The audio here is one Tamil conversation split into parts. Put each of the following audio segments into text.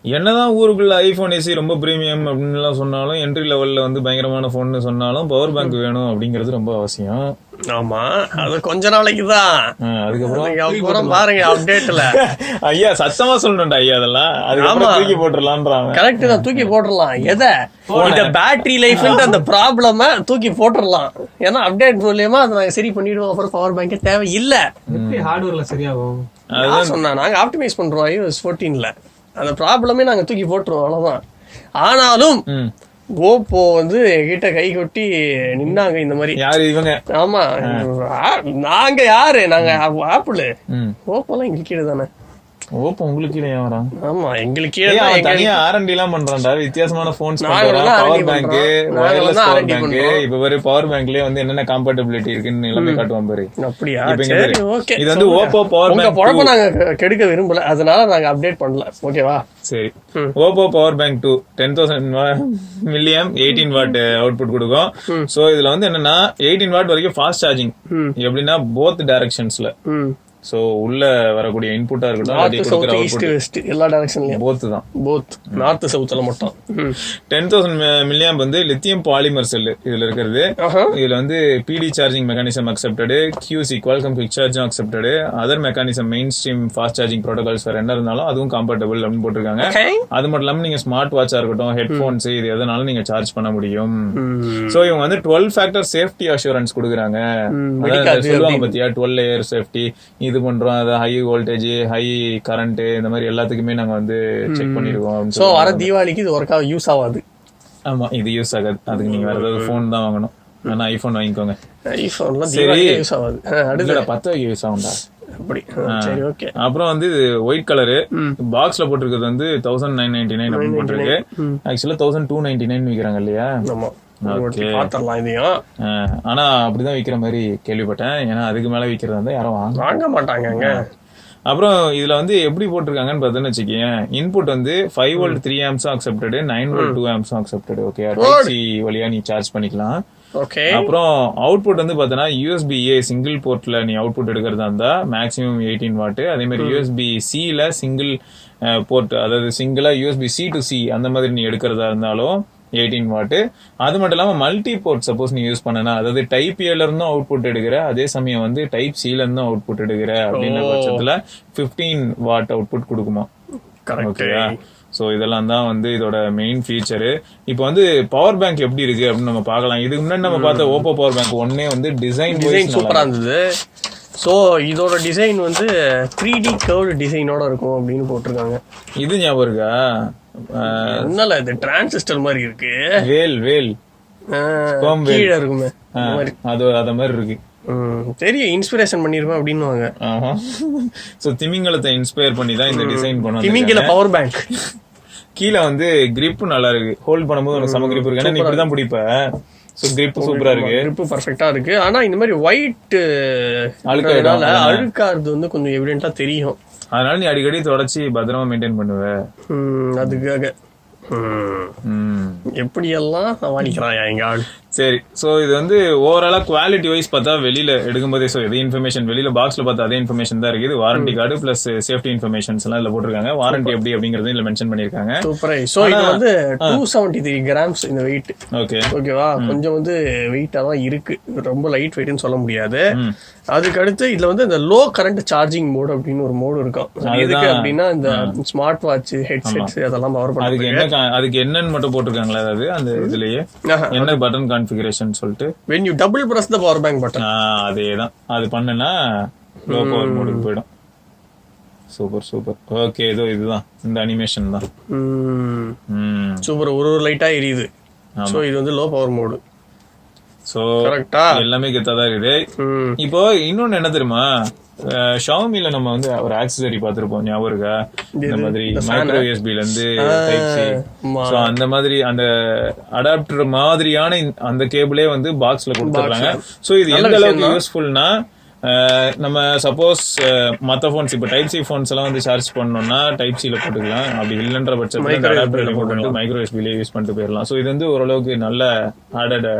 என்னதான் ஊருக்குள்ள ஐபோன் ஏசி ரொம்ப பிரீமியம் அப்படின்னு சொன்னாலும் என்ட்ரி லெவல்ல வந்து பயங்கரமான போன் சொன்னாலும் பவர் பேங்க் வேணும் அப்படிங்கிறது ரொம்ப அவசியம். ஆமா, அது கொஞ்ச நாளைக்குதான். அதுக்கப்புறம் பாருங்க அப்டேட்ல ஐயா சத்தமா சொல்லணும்டா ஐயா, அதெல்லாம் அதுக்கப்புறம் தூக்கி போட்டுடலாம். கரெக்ட் தான், தூக்கி போட்டுடலாம். எதை இந்த பேட்டரி லைஃப் அந்த ப்ராப்ளம தூக்கி போட்டுடலாம். ஏன்னா அப்டேட் மூலியமா அதை நாங்க சரி பண்ணிடுவோம். அப்புறம் பவர் பேங்கே தேவை இல்ல. ஹார்ட்வேர்ல சரியாகும் அதான் சொன்னா. நாங்க ஆப்டிமைஸ் பண்றோம் iOS 14ல. அந்த ப்ராப்ளமே நாங்க தூக்கி போட்டுருவோம், அவ்வளவுதான். ஆனாலும் ஓப்போ வந்து என்கிட்ட கை கொட்டி நின்னாங்க இந்த மாதிரி. யாரு இவங்க? ஆமா, நாங்க யாரு? நாங்க ஆப்பிள். ஓப்போலாம் எங்களுக்கு கீழே தானே. ஓப்போ உங்களுக்கு கீழே ஏன் வரான்? ஆமா, எங்களுக்கு கீழே தனியா R&D எல்லாம் பண்றான்டா. வித்தியாசமான போன்ஸ் பண்றான். Power bank, wireless power bank. இப்ப பாரு பவர் பேங்க்லயே வந்து என்னென்ன கம்பேட்டபிலிட்டி இருக்குன்னு எல்லாமே காட்டுவான் பாரு. அப்படியா? ஓகே, இது வந்து ஓப்போ பவர் பேங்க். பொழப்ப நாங்க கெடுக்க விரும்பல, அதனால நாங்க அப்டேட் பண்ணல. ஓகேவா? சரி. Oppo power bank 2 10,000 மில்லியம் 18 what output கொடுக்கும். சோ இதுல வந்து என்னன்னா 18 வாட் வரைக்கும் ஃபாஸ்ட் சார்ஜிங். எப்படின்னா போத் டைரக்ஷன்ஸ்ல. சோ உள்ள வரக்கூடிய இன்புட்டா இருக்கட்டும், எல்லா டைரக்ஷன்லயும் போத் தான். போத் நார்த் சவுத்ல மட்டும் 10,000 மில்லியம் வந்து லித்தியம் பாலிமர் செல் இதுல இருக்கிறது. இதுல வந்து PD charging mechanism accepted, QC Qualcomm quick சார்ஜும் அக்செப்டடு, அதர் மெக்கானிசம் மெயின் ஸ்ட்ரீம் ஃபாஸ்ட் சார்ஜிங் ப்ரோட்டோகால்ஸ் வேற என்ன இருந்தாலும் அதுவும் கம்பேட்டபிள் அப்படின்னு போட்டிருக்காங்க. அது மட்டும் இல்லாம நீங்க ஸ்மார்ட் வாட்சா இருக்கட்டும், ஹெட்போன்ஸ், இது எதனாலும் நீங்க சார்ஜ் பண்ண முடியும். சோ இவங்க வந்து 12 ஃபேக்டர் சேஃப்டி அஷூரன்ஸ் கொடுக்குறாங்க. சொல்லுவாங்க பத்தியா 12 லேயர் சேஃப்டி. இது பண்றோம், அது ஹை வோல்டேஜ், ஹை கரண்ட், இந்த மாதிரி எல்லாத்துக்குமே நாங்க வந்து செக் பண்ணிருக்கோம். சோ வர தீபாவளிக்கு இது ஒர்க் யூஸ் ஆகாது. ஆமா, இது யூஸ் ஆகாது. அதுக்கு நீங்க வேற ஏதாவது போன் தான் வாங்கணும். ஆனா ஐபோன் வாங்கிக்கோங்க. ஐபோன்ல தீபாவளிக்கு யூஸ் ஆகாது. அடுத்த 10 யூஸ் ஆகும்டா. அப்படி சரி, ஓகே. அப்புறம் வந்து ஒயிட் கலரு பாக்ஸ்ல போட்டிருக்கிறது வந்து 1999 அப்படின்னு போட்டிருக்கு. ஆக்சுவலா 1299 விக்கிறாங்க இல்லையா? ஆமா, இதையும். ஆனா அப்படிதான் விக்கிற மாதிரி கேள்விப்பட்டேன். ஏன்னா அதுக்கு மேல விக்கிறதா இருந்தா யாரும் வாங்க மாட்டாங்க. அப்புறம் இதுல வந்து எப்படி போட்டிருக்காங்கன்னு பார்த்தோன்னு வச்சுக்கேன், இன்புட் வந்து 5 வோல்ட் 3 ஆம்ஸும் அக்செப்டடு, 9 வோல்ட் 2 ஆம்ஸும் அக்செப்டடு. ஓகே, டைப்-C வழியா நீ சார்ஜ் பண்ணிக்கலாம். அப்புறம் அவுட்புட் வந்து பாத்தீங்கன்னா USB-A சிங்கிள் போர்ட்ல நீ அவுட்புட் எடுக்கிறதா இருந்தா மேக்ஸிமம் 18 வாட். அதே மாதிரி USB-C-ல சிங்கிள் போர்ட், அதாவது சிங்கிளா USB-C to C அந்த மாதிரி நீ எடுக்கிறதா இருந்தாலும் 18 வாட். அது மட்டும் இல்லாம மல்டி போர்ட் சப்போஸ் நீ யூஸ் பண்ணனா, அதாவது டைப்-A-ல இருந்தும் அவுட்புட் எடுக்கிற, அதே சமயம் வந்து டைப்-C-ல இருந்தும் அவுட்புட் எடுக்கிற அப்படின்ற பட்சத்துல 15 வாட் அவுட்புட் கொடுக்குமா. ஓகேயா? சோ இதெல்லாம் தான் வந்து இதோட மெயின் ஃபீச்சரு. இப்போ வந்து பவர் பேங்க் எப்படி இருக்கு அப்படின்னு நம்ம பார்க்கலாம். இதுக்கு முன்னாடி நம்ம பார்த்த ஓப்போ பவர் பேங்க் ஒன்னே வந்து டிசைன் சூப்பரா இருந்தது. ஸோ இதோட டிசைன் வந்து 3D கர்வ்டு டிசைனோட இருக்கும் அப்படின்னு போட்டிருக்காங்க. இது ஞாபகம் இருக்கா? ஒன்னால இது டிரான்சிஸ்டர் மாதிரி இருக்கு. வேல் கீழே இருக்குமே, அது அத மாதிரி இருக்கு. தெரியும், இன்ஸ்பிரேஷன் பண்ணிருப்பேன் அப்படின்னுவாங்க. சோ திமிங்கலத்தை இன்ஸ்பயர் பண்ணி தான் இந்த டிசைன் பண்ணுவாங்க. திமிங்கல பவர் பேங்க். கீழே வந்து கிரிப் நல்லா இருக்கு. ஹோல்ட் பண்ணும்போது உனக்கு சம கிரிப் இருக்கு. ஏன்னா நீ இப்படிதான் பிடிப்ப. சோ கிரிப் சூப்பரா இருக்கு. கிரிப் பெர்ஃபெக்ட்டா இருக்கு. ஆனா இந்த மாதிரி ஒயிட் அழுக்காது வந்து கொஞ்சம் எவிடென்ட்டா தெரியும். அதனால நீ அடிக்கடி தொடச்சி பத்திரமா மெயின்டைன் பண்ணுவ. அதுக்காக எப்படியெல்லாம் சமாளிக்கிறான் எங்க ஆள். சரி, சோ இது வந்து ஓவராலா குவாலிட்டி வைஸ் பார்த்தா வெளியில எடுக்கும்போதே சோ எது இன்ஃபர்மேஷன் வெளியில பாக்ஸ்ல பார்த்தா அதே இன்ஃபர்மேஷன் தான் இருக்குது. Warranty card plus safety informations எல்லாம் இதுல போட்டிருக்காங்க. வாரண்டி எப்படி அப்படிங்கறது இதுல மென்ஷன் பண்ணிருக்காங்க. சூப்பர். சோ இது வந்து 273 கிராம்ஸ் இந்த வெயிட். ஓகேவா? கொஞ்சம் வந்து வெயிட்டா தான் இருக்கு, ரொம்ப லைட் வெயிட்னு சொல்ல முடியாது. அதுக்கு அடுத்து இதுல வந்து இந்த லோ கரண்ட் சார்ஜிங் மோட் அப்படின்னு ஒரு மோடு இருக்கும். எதுக்கு அப்படின்னா இந்த ஸ்மார்ட் வாட்ச், ஹெட்செட்ஸ் அதெல்லாம் பவர் பண்ணுறதுக்கு. அதுக்கு என்னன்னு மட்டும் போட்டிருக்காங்களா? அதாவது அந்த இதுலயே என்ன பட்டன் கான்ஃபிகரேஷன் சொல்லிட்டு when you double press the power bank button, அதேதான். அது பண்ணனா லோ பவர் மோடுக்கு போய்டும். சூப்பர். ஓகே, இதுதான் இந்த அனிமேஷன் தான். சூப்பர். ஒரு லைட்டா எரியுது. சோ இது வந்து லோ பவர் மோடு. சோ கரெக்ட்டா எல்லாமே கெத்தா இருக்குது. இப்போ இன்னொன்னு என்ன தெரியுமா, ஷாமில நம்ம வந்து ஒரு ஆக்சசரி பாத்திருப்போம், ஞாபகம் இருக்கா? இந்த மாதிரி மைக்ரோ யூஎஸ்பில இருந்து டைப்-C. சோ அந்த மாதிரி அந்த அடாப்டர் மாதிரியான அந்த கேபிளே வந்து பாக்ஸ்ல கொடுத்துறாங்க. சோ இது எந்த அளவுக்கு யூஸ்ஃபுல்னா, நம்ம சப்போஸ் மற்ற போன்ஸ் இப்போ டைப்-C போன்ஸ் எல்லாம் வந்து சார்ஜ் பண்ணோம்னா டைப்-Cல போட்டுக்கலாம். அப்படி இல்லைன்ற பட்சத்துல இந்த அடாப்டர்ல போட்டு மைக்ரோ யூஎஸ்பிலே யூஸ் பண்ணிட்டு போயிடலாம். சோ இது வந்து ஓரளவுக்கு நல்ல ஆடட்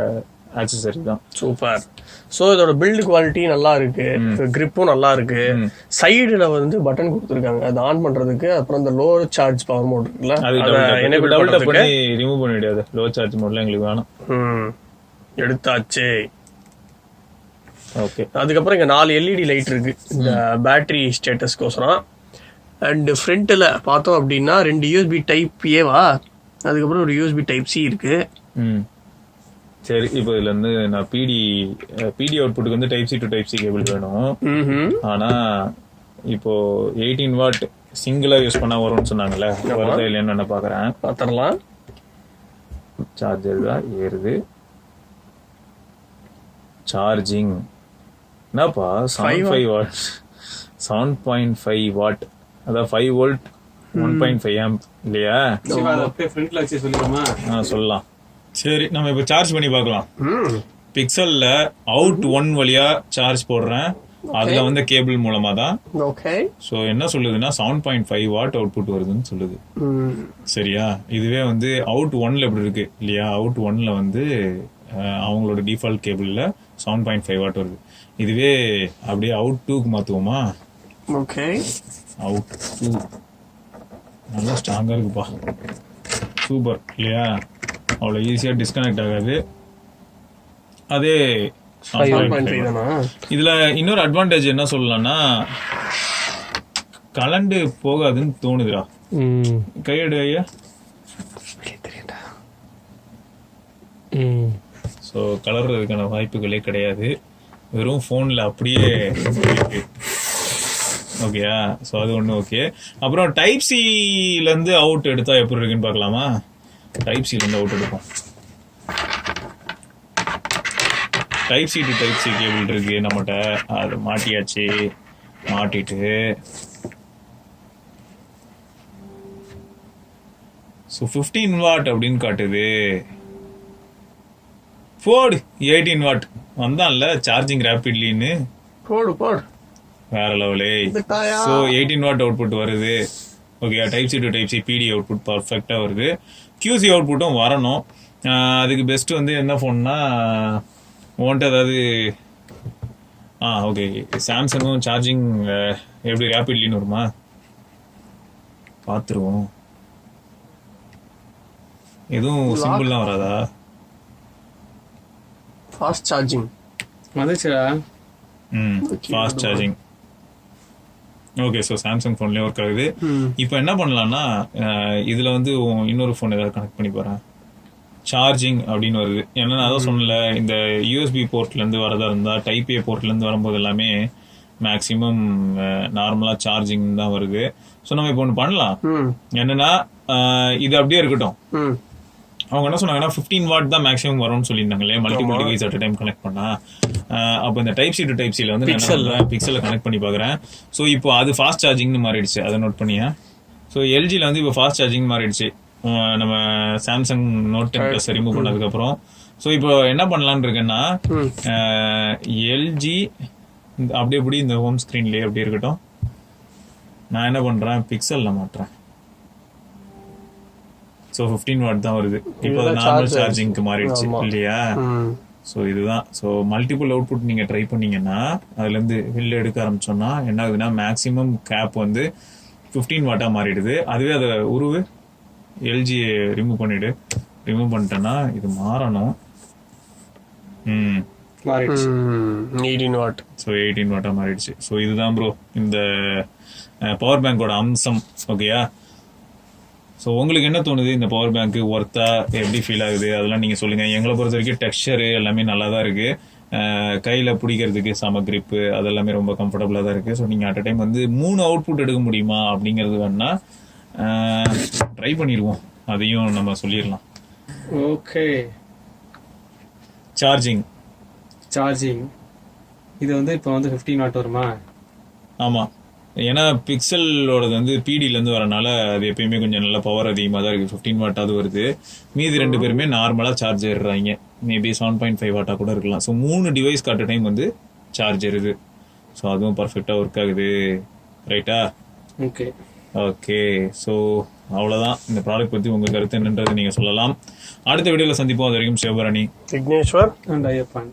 ஆக்சசரி தான். சூப்பர். ஸோ இதோட பில்டு குவாலிட்டி நல்லா இருக்கு, கிரிப்பும் நல்லா இருக்கு. சைடுல வந்து பட்டன் கொடுத்துருக்காங்க அது ஆன் பண்றதுக்கு. அப்புறம் இந்த லோ சார்ஜ் பவர் மோட் இருக்குல்ல, பண்ணி ரிமூவ் பண்ண முடியாது. லோ சார்ஜ் மோட்ல எங்களுக்கு வேணும். எடுத்தாச்சு. ஓகே, அதுக்கப்புறம் இங்க 4 LED லைட் இருக்கு இந்த பேட்டரி ஸ்டேட்டஸ்க்கோசரம். அண்ட் ஃப்ரண்ட்ல பார்த்தோம் அப்படின்னா 2 USB டைப் ஏவா, அதுக்கப்புறம் ஒரு USB டைப் சி இருக்கு. சரி, இப்போ இதுல இருந்து நான் பிடி அவுட்புட்டுக்கு வந்து type C to type C cable வேணும். ஆனா இப்போ 18 வாட் சிங்கிளா யூஸ் பண்ணா வரும்னு சொன்னாங்கல்ல, வருதா இல்லையான்னு என்ன பாக்குறேன். பாத்திரலாம். சார்ஜர் தான் ஏறுது. சார்ஜிங் என்னப்பா 7.5 வாட், 7.5 வாட், அதான் 5 வோல்ட் 1.5 ஆம்ப் இல்லையா? சொல்லலாம். சரி, நம்ம இப்ப சார்ஜ் பண்ணி பார்க்கலாம். பிக்சல்ல அவுட் 1 வழியா சார்ஜ் போடுறேன். அதுல வந்து கேபிள் மூலமா தான். ஓகே. சோ என்ன சொல்லுதுன்னா 7.5 வாட் அவுட்புட் வருதுன்னு சொல்லுது. சரியா? இதுவே வந்து அவுட் 1ல எப்படி இருக்கு இல்லையா? அவுட் 1ல வந்து அவங்களோட டிஃபால்ட் கேபிள்ல 7.5 வாட் வருது. இதுவே அப்படியே அவுட் 2க்கு மாத்துவோமா? ஓகே. அவுட் 2 நல்லா ஸ்ட்ராங்கா இருக்குப்பா, சூப்பர் இல்லையா? அவ்வளோ ஈஸியா டிஸ்கனெக்ட் ஆகாது. அதே இதுல இன்னொரு அட்வான்டேஜ் என்ன சொல்லலாம்னா கலண்டு போகாதுன்னு தோணுதுடா. கையெடு ஐயா. ஸோ கலர்றதுக்கான வாய்ப்புகளே கிடையாது, வெறும் ஃபோனில் அப்படியே இருக்கு. ஓகேயா? ஸோ அது ஒன்று ஓகே. அப்புறம் டைப் சிலேருந்து அவுட் எடுத்தால் எப்படி இருக்குன்னு பார்க்கலாமா? டைப் சிலேருந்து அவுட் எடுப்போம். Type C to type C cable இருக்கு நம்மகிட்ட, அது மாட்டியாச்சு. மாட்டிட்டு ஸோ 15 வாட் அப்படின்னு காட்டுது. போடு 18 வாட் வந்தான்ல சார்ஜிங் ரேபிட்லின்னு. போடு போடு, வேற லெவலே. ஸோ 18 வாட் அவுட்புட் வருது. Okay, type C to type C பிடி அவுட்புட் பர்ஃபெக்டாக வருது. கியூசி அவுட்புட்டும் வரணும். அதுக்கு பெஸ்ட் வந்து என்ன ஃபோன்னா உன்ட்டு அதாவது ஓகே சாம்சங்கும் சார்ஜிங் எப்படி ரேபிட்லின்னு வருமா பார்த்துருவோம். எதுவும் சிம்பிள்லாம் வராதா? ஃபாஸ்ட் சார்ஜிங் வந்துச்சுடா. Fast charging. Okay, so Samsung ஃபோன்லேயே ஒர்க் ஆகுது. இப்போ என்ன பண்ணலாம்னா இதில் வந்து இன்னொரு ஃபோன் ஏதாவது கனெக்ட் பண்ணி போகிறேன். சார்ஜிங் அப்படின்னு வருது. ஏன்னா நான் அதான் சொன்னல, இந்த யூஎஸ்பி போர்ட்லேருந்து வரதா இருந்தால் டைப் ஏ போர்ட்லேருந்து வரும்போது எல்லாமே மேக்ஸிமம் நார்மலாக சார்ஜிங் தான் வருது. ஸோ நம்ம இப்போ ஒன்று பண்ணலாம். என்னன்னா இது அப்படியே இருக்கட்டும். அவங்க என்ன சொன்னாங்கன்னா 15 வாட் தான் மேக்ஸிமம் வரும்னு சொல்லியிருந்தாங்களே multiple device at time connect பண்ணா. அப்போ இந்த டைப் சி டு டைப் சில வந்து பிக்சல்ல கனெக்ட் பண்ணி பார்க்குறேன். ஸோ இப்போ அது ஃபாஸ்ட் சார்ஜிங்னு மாறிடுச்சு, அதை நோட் பண்ணியா? ஸோ எல்ஜியில் வந்து இப்போ ஃபாஸ்ட் சார்ஜிங் மாறிடுச்சு நம்ம சாம்சங் நோட் 10 ப்ளஸ் ரிமூவ் பண்ணதுக்கப்புறம். ஸோ இப்போ என்ன பண்ணலான்னு இருக்கேன்னா எல்ஜி அப்படியே எப்படி இந்த ஹோம் ஸ்க்ரீன்லேயே அப்படி இருக்கட்டும். நான் என்ன பண்ணுறேன், பிக்சலில் மாட்டுறேன். ஸோ 15 வாட் தான் வருது. இப்போ நார்மல் சார்ஜிங்க்கு மாறிடுச்சு இல்லையா? ஸோ இதுதான். ஸோ மல்டிபிள் அவுட்புட் நீங்கள் ட்ரை பண்ணீங்கன்னா அதுலேருந்து வெளில எடுக்க ஆரம்பிச்சோன்னா என்ன ஆகுதுன்னா மேக்ஸிமம் கேப் வந்து 15 வாட்டாக மாறிடுது. அதுவே அதை எல்ஜி ரிமூவ் பண்ணிடு. ரிமூவ் பண்ணிட்டேன்னா இது மாறணும். 18 வாட். ஸோ 18 வாட்டா மாறிடுச்சு. ஸோ இதுதான் ப்ரோ இந்த பவர் பேங்கோட அம்சம். ஓகேயா? ஸோ உங்களுக்கு என்ன தோணுது, இந்த பவர் பேங்க் ஒர்த்தா, எப்படி ஃபீல் ஆகுது, அதெல்லாம் நீங்கள் சொல்லுங்கள். எங்களை பொறுத்த வரைக்கும் டெக்ஸ்சரு எல்லாமே நல்லா தான் இருக்குது. கையில் பிடிக்கிறதுக்கு சம கிரிப்பு அதெல்லாமே ரொம்ப கம்ஃபர்டபுளாக தான் இருக்குது. ஸோ நீங்கள் அட் அ டைம் வந்து 3 அவுட்புட் எடுக்க முடியுமா அப்படிங்கிறது வேணா ட்ரை பண்ணிடுவோம், அதையும் நம்ம சொல்லிடலாம். ஓகே. சார்ஜிங் இது வந்து இப்போ வந்து 15 வாட் வருமா? ஆமாம், ஏன்னா பிக்சலோடது வந்து பிடிலேருந்து வரனால அது எப்பயுமே கொஞ்சம் நல்ல பவர் அதிகமாக தான் இருக்குது. 15 வாட்டாவது வருது. மீதி 2 பேருமே நார்மலாக சார்ஜ் ஏறுறாங்க. மேபி 7.5 வாட்டாக கூட இருக்கலாம். ஸோ 3 டிவைஸ் காட்ட டைம் வந்து சார்ஜ் ஏறுது. ஸோ அதுவும் பர்ஃபெக்டாக ஒர்க் ஆகுது. ரைட்டா? Okay okay. ஸோ அவ்வளோதான். இந்த ப்ராடக்ட் பற்றி உங்கள் கருத்து என்னன்றது நீங்கள் சொல்லலாம். அடுத்த வீடியோவில் சந்திப்போம். அது வரைக்கும் சிவபரணி, விக்னேஸ்வர் அண்ட் ஐயப்பன்.